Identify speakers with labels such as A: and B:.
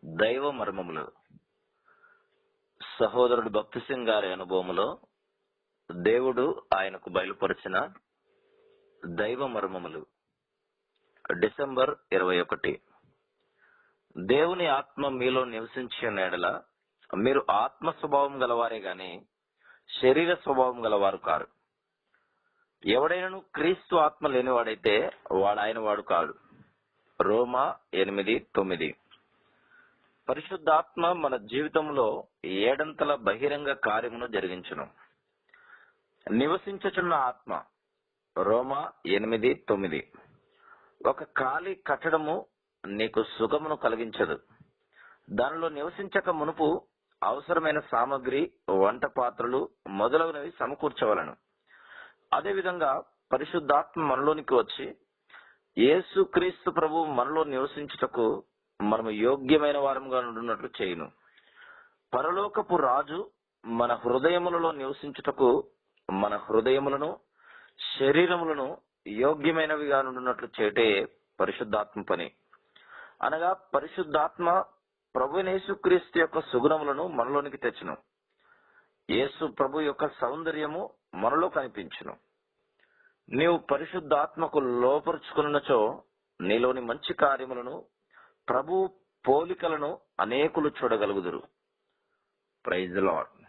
A: దైవ మర్మములు. సహోదరుడు భక్తి సింగ్ గారి అనుభవములో దేవుడు ఆయనకు బయలుపరిచిన దైవ మర్మములు. డిసెంబర్ 21. దేవుని ఆత్మ మీలో నివసించే నేడల మీరు ఆత్మ స్వభావం గలవారే గాని శరీర స్వభావం గలవారు కారు. ఎవడైనను క్రీస్తు ఆత్మ లేనివాడైతే వాడు ఆయన వాడు కాడు. రోమా 8:9. పరిశుద్ధాత్మ మన జీవితంలో ఏడంతల బహిరంగ కార్యమును జరిగించును. నివసించుచున్న ఆత్మ. రోమా 8:9. ఒక ఖాళీ కట్టడము నీకు సుఖమును కలిగించదు. దానిలో నివసించక మునుపు అవసరమైన సామగ్రి, వంట పాత్రలు మొదలగునవి సమకూర్చవలను. అదేవిధంగా పరిశుద్ధాత్మ మనలోనికి వచ్చి యేసుక్రీస్తు ప్రభు మనలో నివసించుటకు మనము యోగ్యమైన వారముగా ఉండున్నట్లు చేయును. పరలోకపు రాజు మన హృదయములలో నివసించుటకు మన హృదయములను శరీరములను యోగ్యమైనవిగా ఉండున్నట్లు చేయటే పరిశుద్ధాత్మ పని. అనగా పరిశుద్ధాత్మ ప్రభువైన యేసుక్రీస్తు యొక్క సుగుణములను మనలోనికి తెచ్చును. యేసు ప్రభు యొక్క సౌందర్యము మనలో కనిపించును. నీవు పరిశుద్ధాత్మకు లోపరుచుకున్నచో నీలోని మంచి కార్యములను, ప్రభు పోలికలను అనేకులు చూడగలుగుదురు. Praise the lord.